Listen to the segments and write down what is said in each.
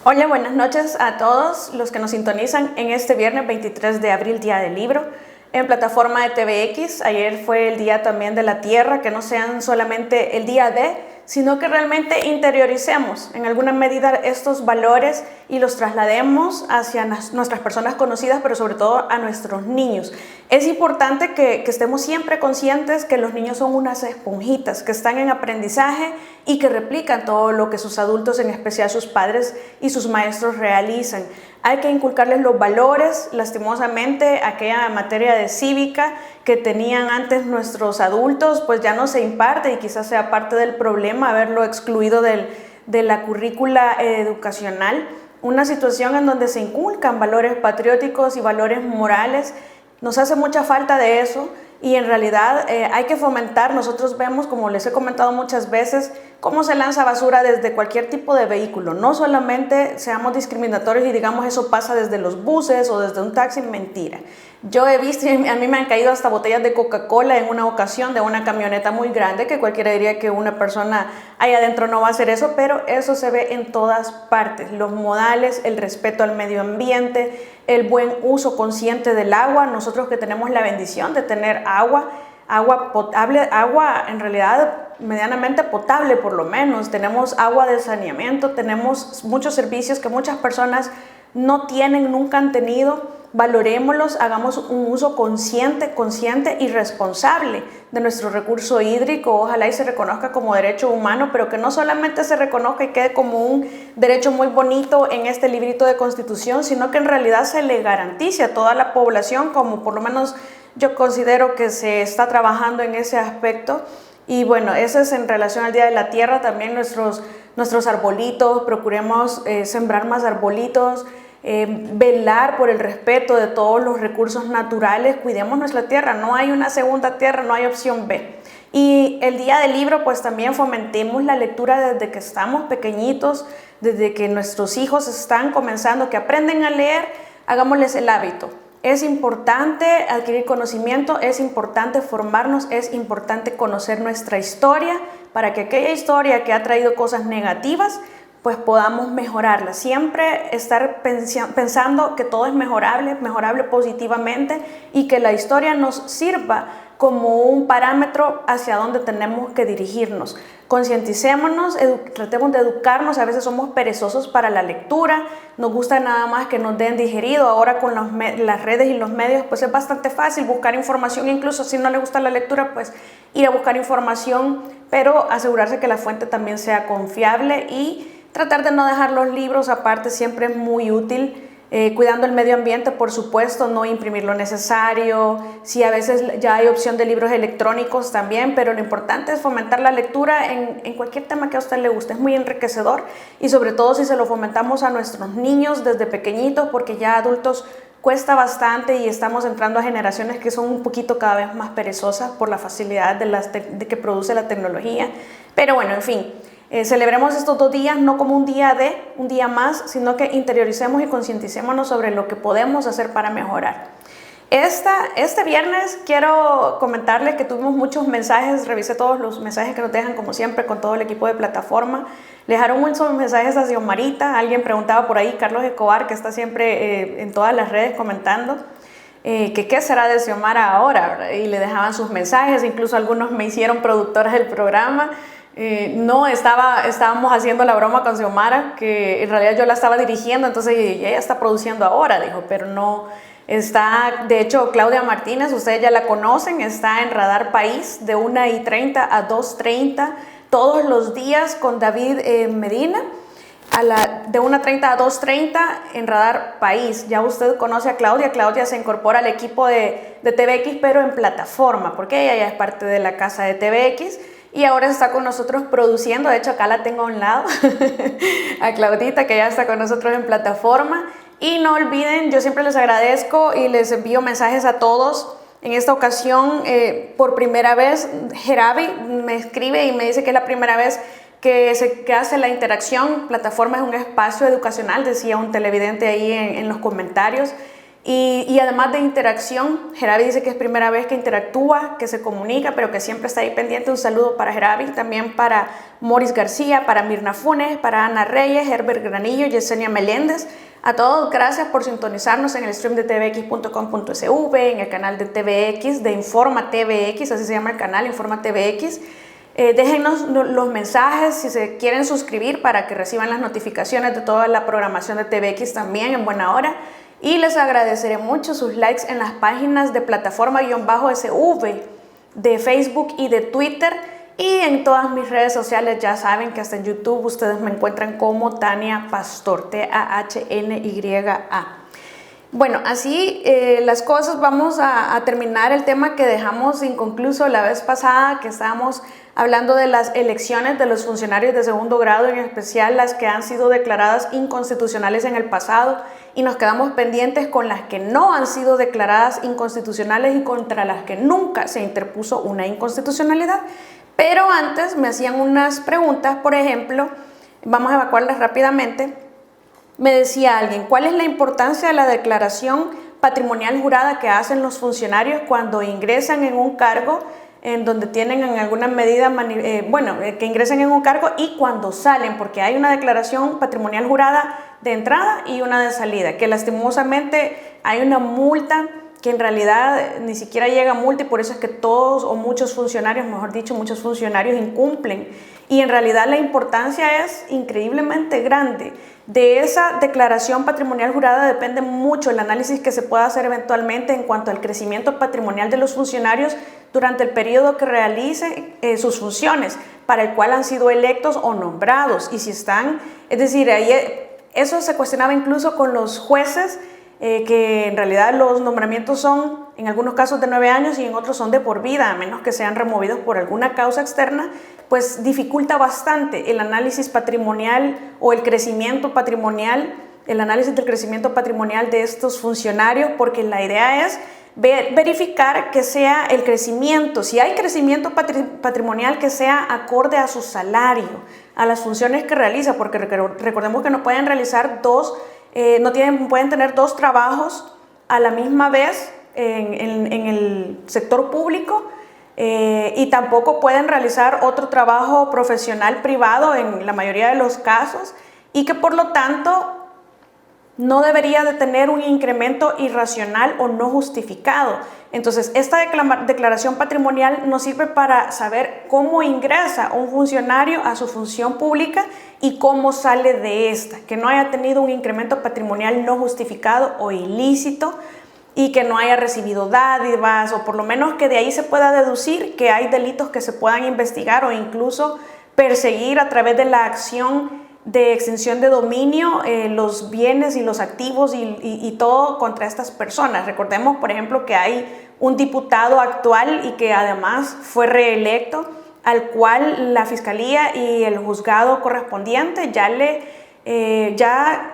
Hola, buenas noches a todos los que nos sintonizan en este viernes 23 de abril, Día del Libro, en plataforma de TVX. Ayer fue el Día también de la Tierra, que no sean solamente el día de, sino que realmente interioricemos en alguna medida estos valores y los traslademos hacia nuestras personas conocidas, pero sobre todo a nuestros niños. Es importante que estemos siempre conscientes que los niños son unas esponjitas, que están en aprendizaje y que replican todo lo que sus adultos, en especial sus padres y sus maestros, realizan. Hay que inculcarles los valores. Lastimosamente, aquella materia de cívica que tenían antes nuestros adultos, pues ya no se imparte, y quizás sea parte del problema haberlo excluido de la currícula educacional. Una situación en donde se inculcan valores patrióticos y valores morales. Nos hace mucha falta de eso. Y en realidad hay que fomentar. Nosotros vemos, como les he comentado muchas veces, cómo se lanza basura desde cualquier tipo de vehículo. No solamente seamos discriminatorios y digamos eso pasa desde los buses o desde un taxi. Mentira. Yo he visto, a mí me han caído hasta botellas de Coca-Cola en una ocasión de una camioneta muy grande, que cualquiera diría que una persona ahí adentro no va a hacer eso, pero eso se ve en todas partes. Los modales, el respeto al medio ambiente, el buen uso consciente del agua. Nosotros que tenemos la bendición de tener agua potable, agua en realidad medianamente potable por lo menos, tenemos agua de saneamiento, tenemos muchos servicios que muchas personas no tienen, nunca han tenido. Valorémoslos, hagamos un uso consciente y responsable de nuestro recurso hídrico. Ojalá y se reconozca como derecho humano, pero que no solamente se reconozca y quede como un derecho muy bonito en este librito de Constitución, sino que en realidad se le garantice a toda la población, como por lo menos yo considero que se está trabajando en ese aspecto. Y bueno, eso es en relación al Día de la Tierra. También nuestros arbolitos, procuremos sembrar más arbolitos. Velar por el respeto de todos los recursos naturales. Cuidemos nuestra tierra, no hay una segunda tierra, no hay opción B. Y el Día del Libro, pues también fomentemos la lectura desde que estamos pequeñitos, desde que nuestros hijos están comenzando, que aprenden a leer, hagámosles el hábito. Es importante adquirir conocimiento, es importante formarnos, es importante conocer nuestra historia, para que aquella historia que ha traído cosas negativas, pues podamos mejorarla. Siempre estar pensando que todo es mejorable positivamente, y que la historia nos sirva como un parámetro hacia donde tenemos que dirigirnos. Concienticémonos, tratemos de educarnos. A veces somos perezosos para la lectura, nos gusta nada más que nos den digerido. Ahora con las redes y los medios, pues es bastante fácil buscar información. Incluso si no le gusta la lectura, pues ir a buscar información, pero asegurarse que la fuente también sea confiable y tratar de no dejar los libros aparte siempre es muy útil. Cuidando el medio ambiente, por supuesto, no imprimir lo necesario. Sí, a veces ya hay opción de libros electrónicos también, pero lo importante es fomentar la lectura en cualquier tema que a usted le guste. Es muy enriquecedor, y sobre todo si se lo fomentamos a nuestros niños desde pequeñitos, porque ya adultos cuesta bastante y estamos entrando a generaciones que son un poquito cada vez más perezosas por la facilidad de que produce la tecnología. Pero bueno, en fin. Celebremos estos 2 días no como un día más, sino que interioricemos y concienticémonos sobre lo que podemos hacer para mejorar. Este viernes quiero comentarles que tuvimos muchos mensajes. Revisé todos los mensajes que nos dejan, como siempre, con todo el equipo de plataforma. Le dejaron muchos mensajes a Xiomarita. Alguien preguntaba por ahí, Carlos Escobar, que está siempre en todas las redes comentando, que qué será de Xiomara ahora, ¿verdad? Y le dejaban sus mensajes. Incluso algunos me hicieron productoras del programa. No, estábamos haciendo la broma con Xiomara, que en realidad yo la estaba dirigiendo, entonces ella está produciendo ahora, dijo, pero no está. De hecho, Claudia Martínez, ustedes ya la conocen, está en Radar País de 1:30 a 2:30 todos los días con David Medina, de 1:30 a 2:30 en Radar País. Ya usted conoce a Claudia. Claudia se incorpora al equipo de TVX, pero en plataforma, porque ella ya es parte de la casa de TVX. Y ahora está con nosotros produciendo. De hecho, acá la tengo a un lado, a Claudita, que ya está con nosotros en plataforma. Y no olviden, yo siempre les agradezco y les envío mensajes a todos. En esta ocasión, por primera vez, Jeravi me escribe y me dice que es la primera vez que hace la interacción. Plataforma es un espacio educacional, decía un televidente ahí en los comentarios, Y además de interacción, Gerabi dice que es primera vez que interactúa, que se comunica, pero que siempre está ahí pendiente. Un saludo para Gerabi, también para Moris García, para Mirna Funes, para Ana Reyes, Herbert Granillo, Yesenia Meléndez. A todos, gracias por sintonizarnos en el stream de tvx.com.sv, en el canal de TVX, de Informa TVX, así se llama el canal, Informa TVX. Déjennos los mensajes si se quieren suscribir para que reciban las notificaciones de toda la programación de TVX también en buena hora. Y les agradeceré mucho sus likes en las páginas de plataforma-SV de Facebook y de Twitter. Y en todas mis redes sociales ya saben que hasta en YouTube ustedes me encuentran como Tania Pastor, T-A-H-N-Y-A. Bueno, así las cosas, vamos a terminar el tema que dejamos inconcluso la vez pasada, que estábamos hablando de las elecciones de los funcionarios de segundo grado, en especial las que han sido declaradas inconstitucionales en el pasado, y nos quedamos pendientes con las que no han sido declaradas inconstitucionales y contra las que nunca se interpuso una inconstitucionalidad. Pero antes me hacían unas preguntas, por ejemplo, vamos a evacuarlas rápidamente. Me decía alguien, ¿cuál es la importancia de la declaración patrimonial jurada que hacen los funcionarios cuando ingresan en un cargo en donde tienen en alguna medida, que ingresen en un cargo y cuando salen? Porque hay una declaración patrimonial jurada de entrada y una de salida, que lastimosamente hay una multa que en realidad ni siquiera llega a multa, y por eso es que todos o muchos funcionarios, mejor dicho, muchos funcionarios incumplen. Y en realidad la importancia es increíblemente grande. De esa declaración patrimonial jurada depende mucho el análisis que se pueda hacer eventualmente en cuanto al crecimiento patrimonial de los funcionarios durante el periodo que realicen sus funciones, para el cual han sido electos o nombrados. Y si están, es decir, eso se cuestionaba incluso con los jueces, que en realidad los nombramientos son en algunos casos de 9 años y en otros son de por vida, a menos que sean removidos por alguna causa externa, pues dificulta bastante el análisis patrimonial o el crecimiento patrimonial, el análisis del crecimiento patrimonial de estos funcionarios, porque la idea es verificar que sea el crecimiento, si hay crecimiento patrimonial, que sea acorde a su salario, a las funciones que realiza, porque recordemos que no pueden realizar pueden tener dos trabajos a la misma vez en el sector público, y tampoco pueden realizar otro trabajo profesional privado en la mayoría de los casos, y que por lo tanto no debería de tener un incremento irracional o no justificado. Entonces, esta declaración patrimonial nos sirve para saber cómo ingresa un funcionario a su función pública y cómo sale de esta, que no haya tenido un incremento patrimonial no justificado o ilícito, y que no haya recibido dádivas, o por lo menos que de ahí se pueda deducir que hay delitos que se puedan investigar o incluso perseguir a través de la acción de extinción de dominio, los bienes y los activos y todo contra estas personas. Recordemos, por ejemplo, que hay un diputado actual y que además fue reelecto, al cual la Fiscalía y el juzgado correspondiente ya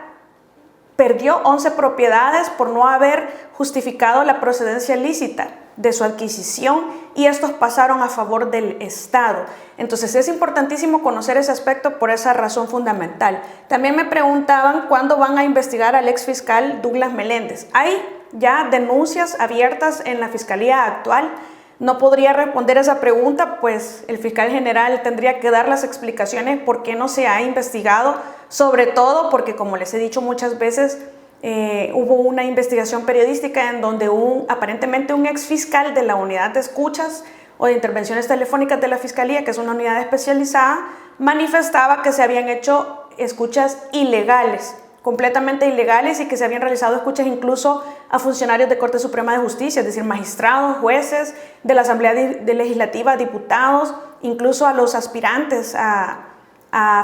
perdió 11 propiedades por no haber justificado la procedencia lícita de su adquisición, y estos pasaron a favor del Estado. Entonces es importantísimo conocer ese aspecto por esa razón fundamental. También me preguntaban cuándo van a investigar al ex fiscal Douglas Meléndez. Hay ya denuncias abiertas en la Fiscalía actual. No podría responder esa pregunta, pues el fiscal general tendría que dar las explicaciones por qué no se ha investigado, sobre todo porque, como les he dicho muchas veces, hubo una investigación periodística en donde aparentemente un ex fiscal de la unidad de escuchas o de intervenciones telefónicas de la Fiscalía, que es una unidad especializada, manifestaba que se habían hecho escuchas ilegales, completamente ilegales, y que se habían realizado escuchas incluso a funcionarios de Corte Suprema de Justicia, es decir, magistrados, jueces de la Asamblea Legislativa, diputados, incluso a los aspirantes a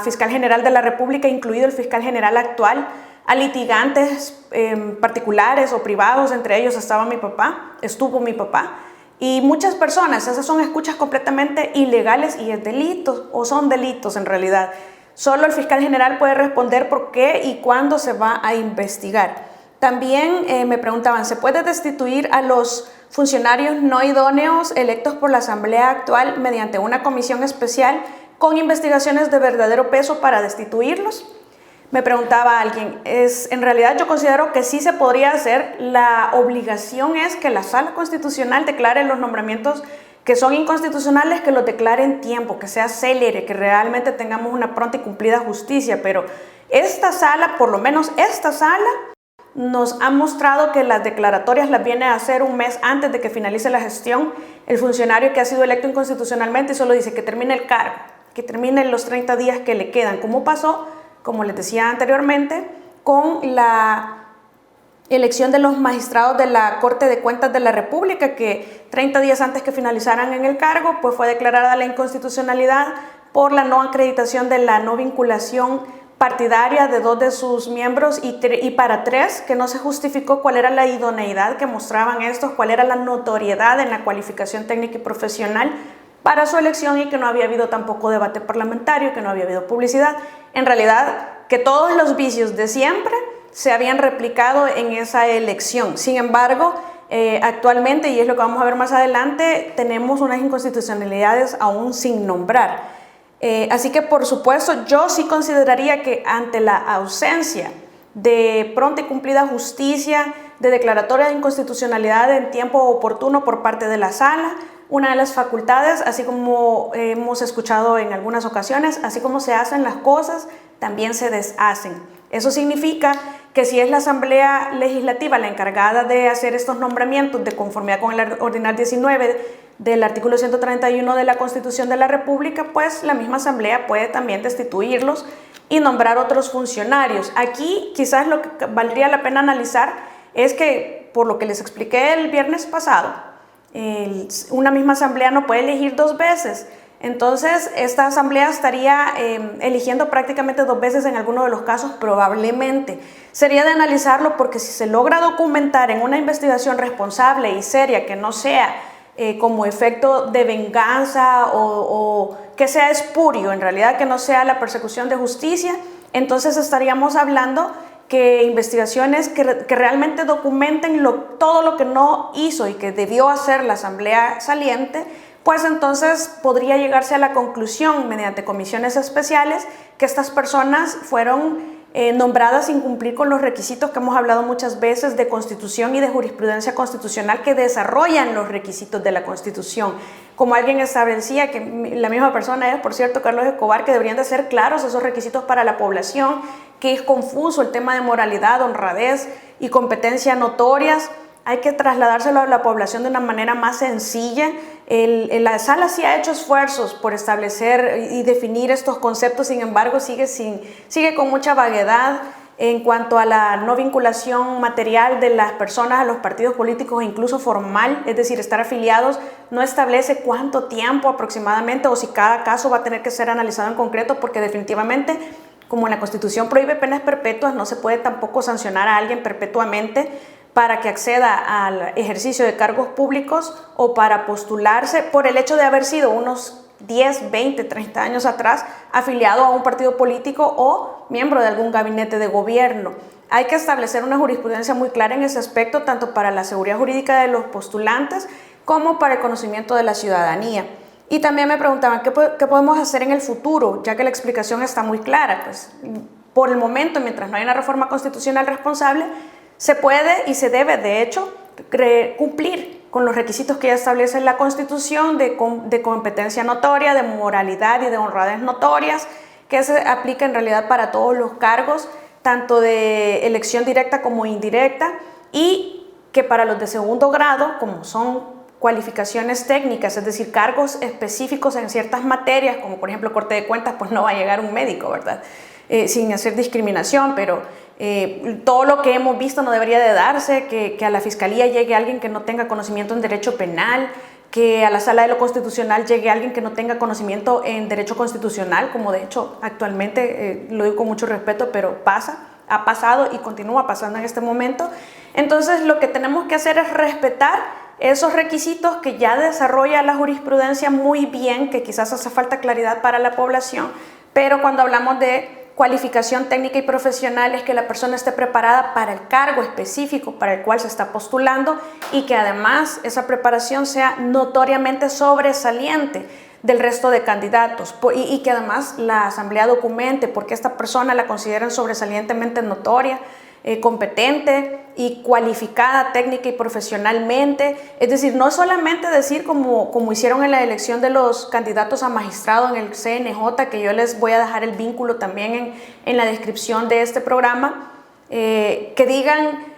fiscal general de la República, incluido el fiscal general actual, a litigantes particulares o privados, entre ellos estuvo mi papá, y muchas personas. Esas son escuchas completamente ilegales y es delito, o son delitos en realidad. Solo el fiscal general puede responder por qué y cuándo se va a investigar. También me preguntaban, ¿se puede destituir a los funcionarios no idóneos electos por la Asamblea actual mediante una comisión especial con investigaciones de verdadero peso para destituirlos? Me preguntaba alguien, en realidad yo considero que sí se podría hacer, la obligación es que la Sala Constitucional declare los nombramientos que son inconstitucionales, que los declare en tiempo, que sea célere, que realmente tengamos una pronta y cumplida justicia, pero esta sala, por lo menos esta sala, nos ha mostrado que las declaratorias las viene a hacer un mes antes de que finalice la gestión el funcionario que ha sido electo inconstitucionalmente y solo dice que termine el cargo, que termine los 30 días que le quedan, como pasó, como les decía anteriormente, con la elección de los magistrados de la Corte de Cuentas de la República, que 30 días antes que finalizaran en el cargo, pues fue declarada la inconstitucionalidad por la no acreditación de la no vinculación partidaria de 2 de sus miembros y para 3, que no se justificó cuál era la idoneidad que mostraban estos, cuál era la notoriedad en la cualificación técnica y profesional para su elección y que no había habido tampoco debate parlamentario, que no había habido publicidad. En realidad, que todos los vicios de siempre se habían replicado en esa elección. Sin embargo, actualmente, y es lo que vamos a ver más adelante, tenemos unas inconstitucionalidades aún sin nombrar. Así que, por supuesto, yo sí consideraría que ante la ausencia de pronta y cumplida justicia, de declaratoria de inconstitucionalidad en tiempo oportuno por parte de la Sala, una de las facultades, así como hemos escuchado en algunas ocasiones, así como se hacen las cosas, también se deshacen. Eso significa que si es la Asamblea Legislativa la encargada de hacer estos nombramientos de conformidad con el Ordinar 19 del artículo 131 de la Constitución de la República, pues la misma Asamblea puede también destituirlos y nombrar otros funcionarios. Aquí quizás lo que valdría la pena analizar es que, por lo que les expliqué el viernes pasado, una misma Asamblea no puede elegir 2 veces. Entonces, esta asamblea estaría eligiendo prácticamente 2 veces en alguno de los casos, probablemente. Sería de analizarlo porque si se logra documentar en una investigación responsable y seria que no sea como efecto de venganza o que sea espurio, en realidad que no sea la persecución de justicia, entonces estaríamos hablando que investigaciones que realmente documenten todo lo que no hizo y que debió hacer la asamblea saliente, pues entonces podría llegarse a la conclusión mediante comisiones especiales que estas personas fueron nombradas sin cumplir con los requisitos que hemos hablado muchas veces de Constitución y de jurisprudencia constitucional que desarrollan los requisitos de la Constitución. Como alguien establecía, que la misma persona es, por cierto, Carlos Escobar, que deberían de ser claros esos requisitos para la población, que es confuso el tema de moralidad, honradez y competencia notorias. Hay que trasladárselo a la población de una manera más sencilla. La Sala sí ha hecho esfuerzos por establecer y definir estos conceptos, sin embargo sigue con mucha vaguedad en cuanto a la no vinculación material de las personas a los partidos políticos, incluso formal, es decir, estar afiliados, no establece cuánto tiempo aproximadamente o si cada caso va a tener que ser analizado en concreto, porque definitivamente, como la Constitución prohíbe penas perpetuas, no se puede tampoco sancionar a alguien perpetuamente para que acceda al ejercicio de cargos públicos o para postularse por el hecho de haber sido unos 10, 20, 30 años atrás afiliado a un partido político o miembro de algún gabinete de gobierno. Hay que establecer una jurisprudencia muy clara en ese aspecto, tanto para la seguridad jurídica de los postulantes como para el conocimiento de la ciudadanía. Y también me preguntaban, ¿qué podemos hacer en el futuro? Ya que la explicación está muy clara. Pues, por el momento, mientras no haya una reforma constitucional responsable, se puede y se debe, de hecho, cumplir con los requisitos que ya establece la Constitución de competencia notoria, de moralidad y de honradez notorias, que se aplica en realidad para todos los cargos, tanto de elección directa como indirecta, y que para los de segundo grado, como son cualificaciones técnicas, es decir, cargos específicos en ciertas materias, como por ejemplo Corte de Cuentas, pues no va a llegar un médico, ¿verdad? Sin hacer discriminación, pero todo lo que hemos visto no debería de darse, que a la Fiscalía llegue alguien que no tenga conocimiento en derecho penal, que a la Sala de lo Constitucional llegue alguien que no tenga conocimiento en derecho constitucional, como de hecho actualmente, lo digo con mucho respeto, pero ha pasado y continúa pasando en este momento. Entonces lo que tenemos que hacer es respetar esos requisitos que ya desarrolla la jurisprudencia muy bien, que quizás hace falta claridad para la población, pero cuando hablamos de cualificación técnica y profesional es que la persona esté preparada para el cargo específico para el cual se está postulando y que además esa preparación sea notoriamente sobresaliente. del resto de candidatos y que además la Asamblea documente por qué esta persona la consideran sobresalientemente notoria, competente y cualificada técnica y profesionalmente. Es decir, no solamente decir como hicieron en la elección de los candidatos a magistrado en el CNJ, que yo les voy a dejar el vínculo también en la descripción de este programa, que digan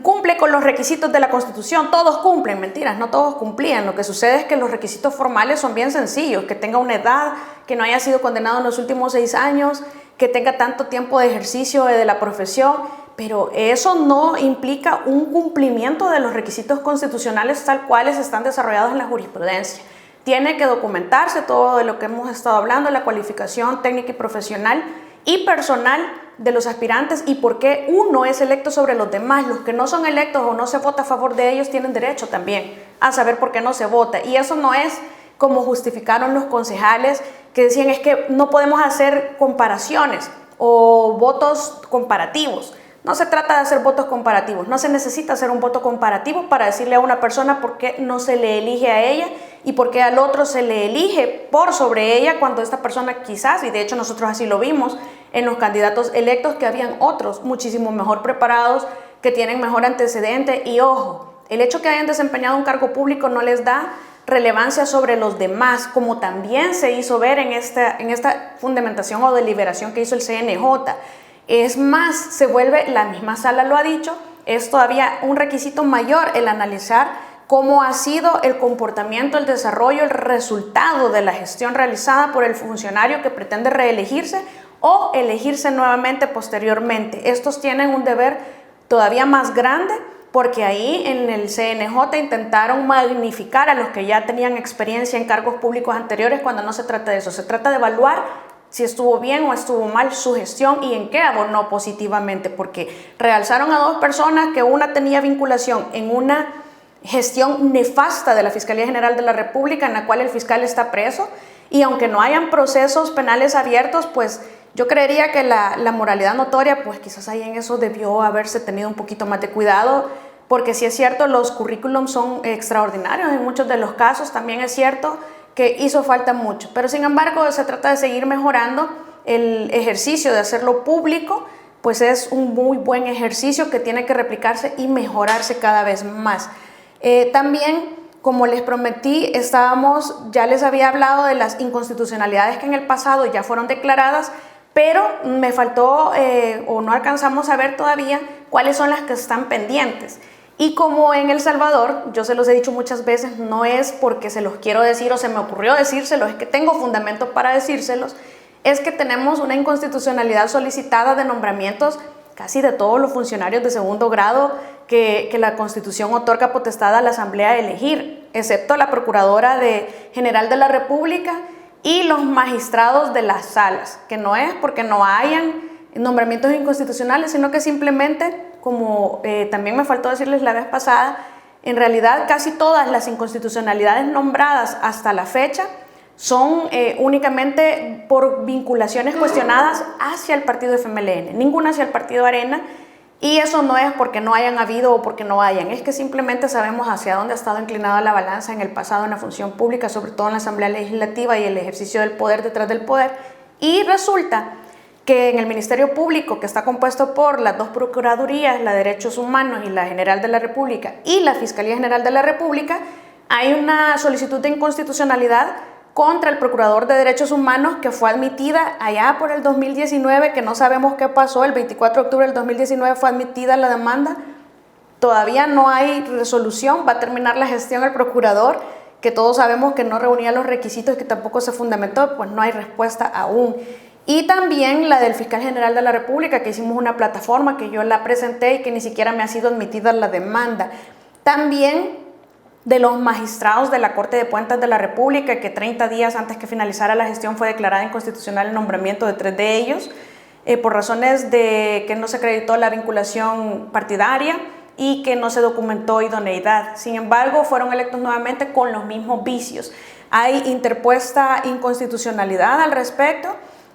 cumple con los requisitos de la Constitución. Todos cumplen, mentiras, no todos cumplían. Lo que sucede es que los requisitos formales son bien sencillos: que tenga una edad, que no haya sido condenado en los últimos 6 años, que tenga tanto tiempo de ejercicio de la profesión, pero eso no implica un cumplimiento de los requisitos constitucionales tal cuales están desarrollados en la jurisprudencia. Tiene que documentarse todo de lo que hemos estado hablando, la cualificación técnica y profesional y personal de los aspirantes y por qué uno es electo sobre los demás. Los que no son electos o no se vota a favor de ellos tienen derecho también a saber por qué no se vota. Y eso no es como justificaron los concejales que decían es que no podemos hacer comparaciones o votos comparativos. No se trata de hacer votos comparativos, no se necesita hacer un voto comparativo para decirle a una persona por qué no se le elige a ella y por qué al otro se le elige por sobre ella, cuando esta persona quizás, y de hecho nosotros así lo vimos en los candidatos electos, que habían otros muchísimo mejor preparados, que tienen mejor antecedente. Y ojo, el hecho que hayan desempeñado un cargo público no les da relevancia sobre los demás, como también se hizo ver en esta fundamentación o deliberación que hizo el CNJ. Es más, se vuelve, la misma sala lo ha dicho, es todavía un requisito mayor el analizar cómo ha sido el comportamiento, el desarrollo, el resultado de la gestión realizada por el funcionario que pretende reelegirse o elegirse nuevamente posteriormente. Estos tienen un deber todavía más grande, porque ahí en el CNJ intentaron magnificar a los que ya tenían experiencia en cargos públicos anteriores, cuando no se trata de eso. Se trata de evaluar si estuvo bien o estuvo mal su gestión y en qué abonó positivamente, porque realzaron a 2 personas que una tenía vinculación en una gestión nefasta de la Fiscalía General de la República, en la cual el fiscal está preso, y aunque no hayan procesos penales abiertos, pues yo creería que la moralidad notoria, pues quizás ahí en eso debió haberse tenido un poquito más de cuidado, porque sí es cierto, los currículums son extraordinarios en muchos de los casos. También es cierto que hizo falta mucho, pero sin embargo se trata de seguir mejorando. El ejercicio de hacerlo público pues es un muy buen ejercicio que tiene que replicarse y mejorarse cada vez más. También, como les prometí, ya les había hablado de las inconstitucionalidades que en el pasado ya fueron declaradas, pero me faltó o no alcanzamos a ver todavía cuáles son las que están pendientes. Y como en El Salvador, yo se los he dicho muchas veces, no es porque se los quiero decir o se me ocurrió decírselos, es que tengo fundamento para decírselos, es que tenemos una inconstitucionalidad solicitada de nombramientos casi de todos los funcionarios de segundo grado que la Constitución otorga potestad a la Asamblea de elegir, excepto la Procuradora General de la República y los magistrados de las salas, que no es porque no hayan nombramientos inconstitucionales, sino que simplemente, como también me faltó decirles la vez pasada, en realidad casi todas las inconstitucionalidades nombradas hasta la fecha son únicamente por vinculaciones cuestionadas hacia el partido FMLN, ninguna hacia el partido Arena, y eso no es porque no hayan habido o porque no hayan, es que simplemente sabemos hacia dónde ha estado inclinada la balanza en el pasado en la función pública, sobre todo en la Asamblea Legislativa y el ejercicio del poder detrás del poder, y resulta que en el Ministerio Público, que está compuesto por las 2 Procuradurías, la de Derechos Humanos y la General de la República, y la Fiscalía General de la República, hay una solicitud de inconstitucionalidad contra el Procurador de Derechos Humanos que fue admitida allá por el 2019, que no sabemos qué pasó. El 24 de octubre del 2019 fue admitida la demanda. Todavía no hay resolución, va a terminar la gestión el procurador, que todos sabemos que no reunía los requisitos y que tampoco se fundamentó, pues no hay respuesta aún. Y también la del Fiscal General de la República, que hicimos una plataforma que yo la presenté y que ni siquiera me ha sido admitida la demanda. También de los magistrados de la Corte de Cuentas de la República, que 30 días antes que finalizara la gestión fue declarada inconstitucional el nombramiento de 3 de ellos, por razones de que no se acreditó la vinculación partidaria y que no se documentó idoneidad. Sin embargo, fueron electos nuevamente con los mismos vicios. Hay interpuesta inconstitucionalidad al respecto,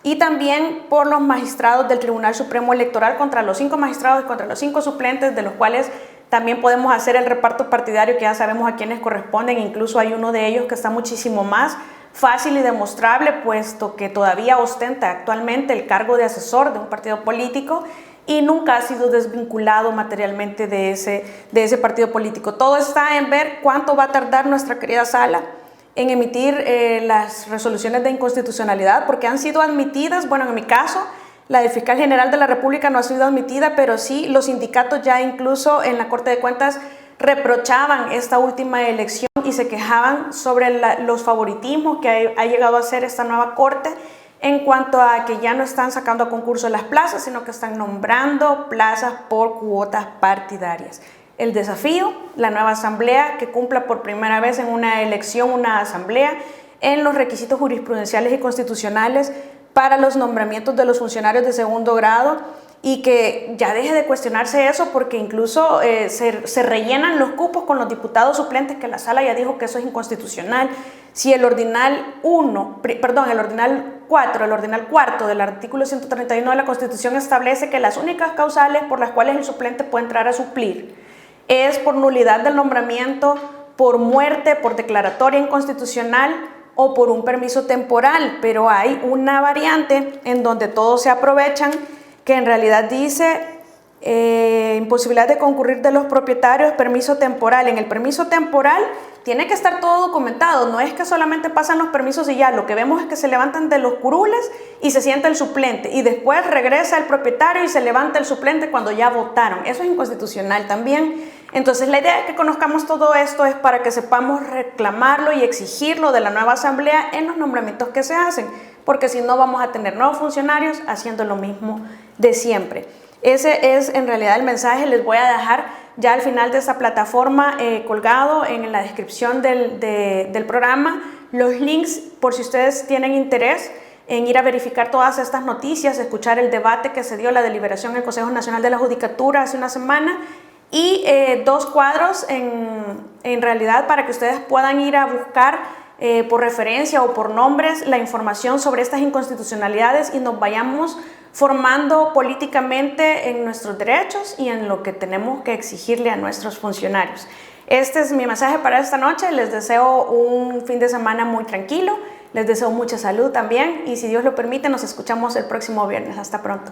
y también por los magistrados del Tribunal Supremo Electoral contra los 5 magistrados y contra los 5 suplentes, de los cuales También podemos hacer el reparto partidario, que ya sabemos a quiénes corresponden. Incluso hay uno de ellos que está muchísimo más fácil y demostrable, puesto que todavía ostenta actualmente el cargo de asesor de un partido político y nunca ha sido desvinculado materialmente de ese partido político. Todo está en ver cuánto va a tardar nuestra querida sala en emitir las resoluciones de inconstitucionalidad, porque han sido admitidas. Bueno, en mi caso, la del fiscal general de la República no ha sido admitida, pero sí los sindicatos ya incluso en la Corte de Cuentas reprochaban esta última elección y se quejaban sobre los favoritismos que ha llegado a hacer esta nueva Corte en cuanto a que ya no están sacando a concurso las plazas, sino que están nombrando plazas por cuotas partidarias. El desafío, la nueva asamblea que cumpla por primera vez en una elección, una asamblea, en los requisitos jurisprudenciales y constitucionales para los nombramientos de los funcionarios de segundo grado, y que ya deje de cuestionarse eso, porque incluso se rellenan los cupos con los diputados suplentes, que la sala ya dijo que eso es inconstitucional. Si el ordinal 4 del artículo 131 de la Constitución establece que las únicas causales por las cuales el suplente puede entrar a suplir es por nulidad del nombramiento, por muerte, por declaratoria inconstitucional o por un permiso temporal, pero hay una variante en donde todos se aprovechan, que en realidad dice imposibilidad de concurrir de los propietarios, permiso temporal. En el permiso temporal tiene que estar todo documentado, no es que solamente pasan los permisos y ya. Lo que vemos es que se levantan de los curules y se sienta el suplente, y después regresa el propietario y se levanta el suplente cuando ya votaron. Eso es inconstitucional también. Entonces la idea de que conozcamos todo esto es para que sepamos reclamarlo y exigirlo de la nueva asamblea en los nombramientos que se hacen, porque si no vamos a tener nuevos funcionarios haciendo lo mismo de siempre. Ese es en realidad el mensaje. Les voy a dejar ya al final de esta plataforma colgado en la descripción del programa los links por si ustedes tienen interés en ir a verificar todas estas noticias, escuchar el debate que se dio, la deliberación en el Consejo Nacional de la Judicatura hace una semana, y 2 cuadros en realidad para que ustedes puedan ir a buscar por referencia o por nombres la información sobre estas inconstitucionalidades y nos vayamos formando políticamente en nuestros derechos y en lo que tenemos que exigirle a nuestros funcionarios. Este es mi mensaje para esta noche. Les deseo un fin de semana muy tranquilo, les deseo mucha salud también, y si Dios lo permite nos escuchamos el próximo viernes. Hasta pronto.